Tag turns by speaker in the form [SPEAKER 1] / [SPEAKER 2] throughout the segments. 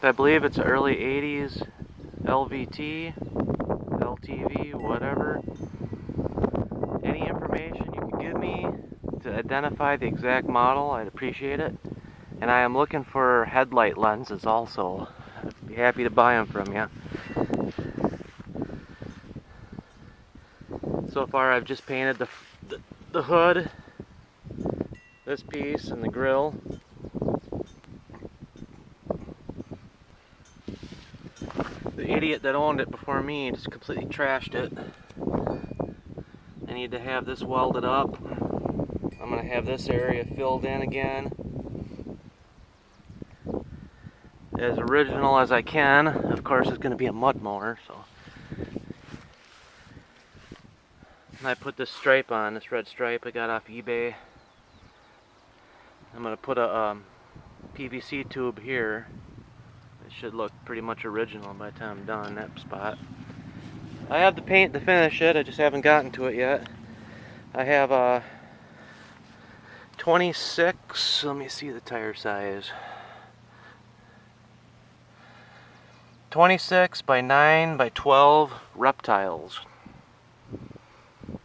[SPEAKER 1] I believe it's early 80s LVT, LTV, whatever. Any information you can give me to identify the exact model, I'd appreciate it. And I am looking for headlight lenses also. I'd be happy to buy them from you. So far I've just painted the hood, this piece, and the grille. The idiot that owned it before me just completely trashed it. I need to have this welded up. I'm going to have this area filled in again, as original as I can. Of course, it's going to be a mud mower, so. And I put this stripe on, this red stripe I got off eBay. I'm going to put a PVC tube here. It should look pretty much original by the time I'm done that spot. I have the paint to finish it, I just haven't gotten to it yet. I have a 26, let me see the tire size. 26 by 9 by 12 reptiles.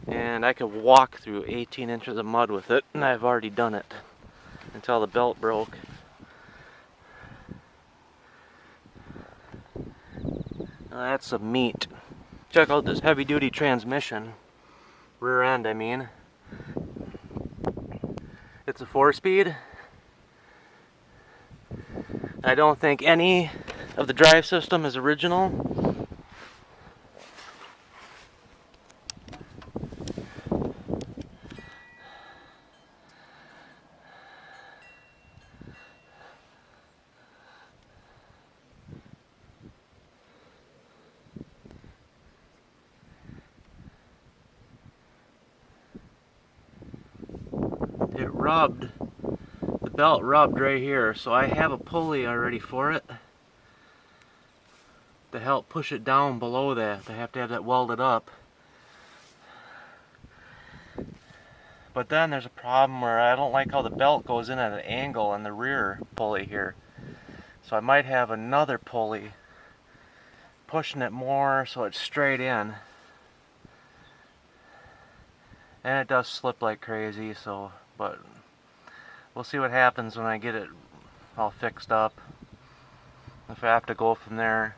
[SPEAKER 1] And I could walk through 18 inches of mud with it, and I've already done it until the belt broke. Now that's some meat. Check out this heavy duty transmission. Rear end, I mean. It's a 4-speed. I don't think any of the drive system is original. It rubbed, the belt rubbed right here, so I have a pulley already for it to help push it down below that. I have to have that welded up. But then there's a problem where I don't like how the belt goes in at an angle on the rear pulley here. So I might have another pulley pushing it more so it's straight in. And it does slip like crazy, so, but we'll see what happens when I get it all fixed up. If I have to go from there.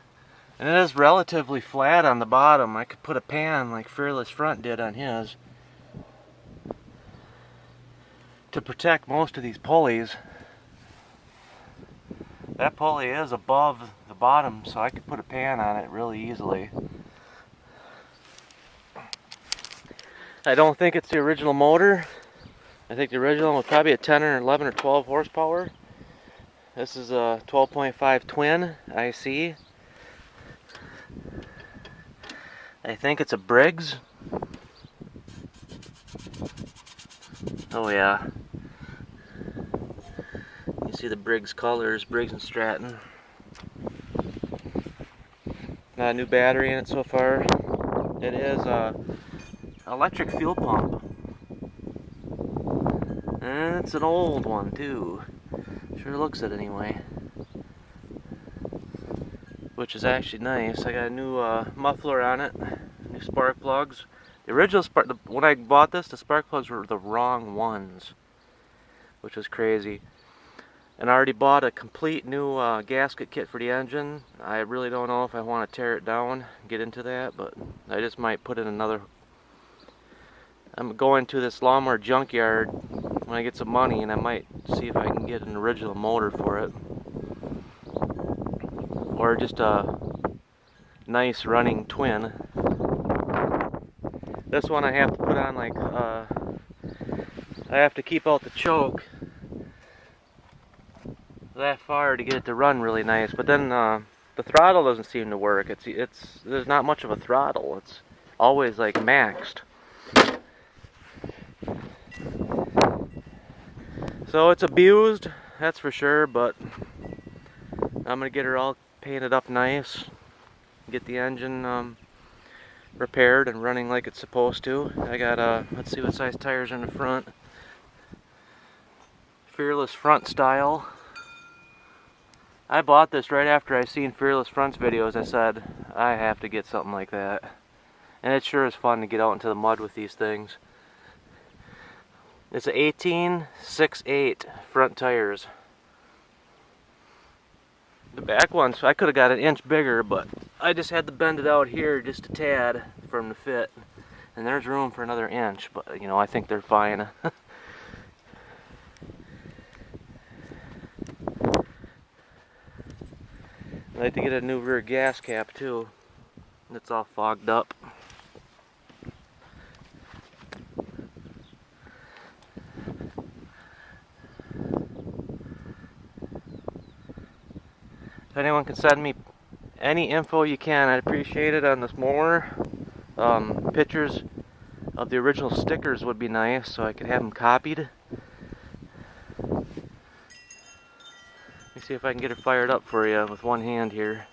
[SPEAKER 1] And it is relatively flat on the bottom. I could put a pan like Fearless Front did on his to protect most of these pulleys. That pulley is above the bottom, so I could put a pan on it really easily. I don't think it's the original motor. I think the original was probably a 10 or 11 or 12 horsepower. This is a 12.5 twin IC. I think it's a Briggs. Oh yeah. You see the Briggs colors, Briggs and Stratton. Got a new battery in it so far. It is a electric fuel pump. And it's an old one too. Sure looks it anyway. Which is actually nice. I got a new muffler on it, new spark plugs. The original when I bought this, the spark plugs were the wrong ones, which was crazy. And I already bought a complete new gasket kit for the engine. I really don't know if I want to tear it down and get into that, but I just might put in another. I'm going to this lawnmower junkyard when I get some money, and I might see if I can get an original motor for it. Or just a nice running twin. This one I have to put on like, I have to keep out the choke that far to get it to run really nice. But then the throttle doesn't seem to work. There's not much of a throttle. It's always like maxed. So it's abused, that's for sure, but I'm gonna get her all painted up nice, get the engine repaired and running like it's supposed to. I got let's see what size tires are in the front. Fearless Front style. I bought this right after I seen Fearless Fronts videos. I said, I have to get something like that. And it sure is fun to get out into the mud with these things. It's an 18/6/8 front tires. The back ones, I could have got an inch bigger, but I just had to bend it out here just a tad for them to fit. And there's room for another inch, but you know, I think they're fine. I'd like to get a new rear gas cap too. It's all fogged up. If anyone can send me any info you can, I'd appreciate it on this mower. Pictures of the original stickers would be nice, so I could have them copied. Let me see if I can get it fired up for you with one hand here.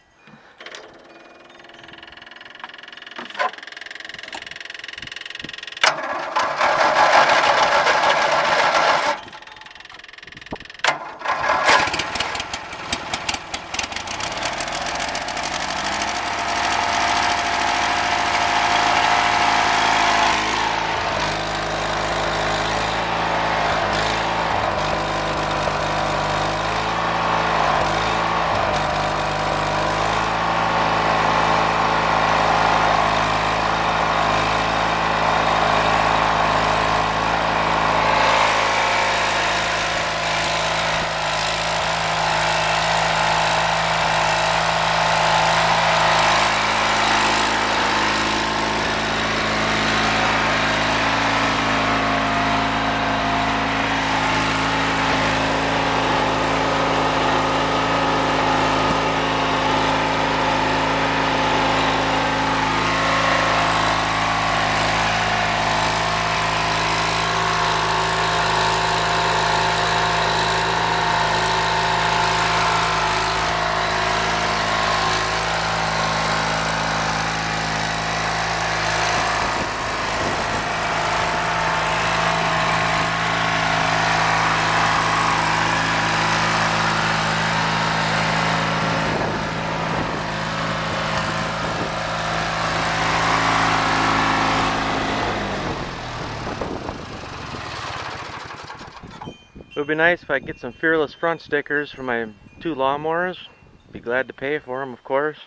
[SPEAKER 1] It would be nice if I could get some Fearless Front stickers for my 2 lawnmowers. Be glad to pay for them, of course.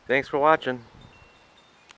[SPEAKER 1] Thanks for watching.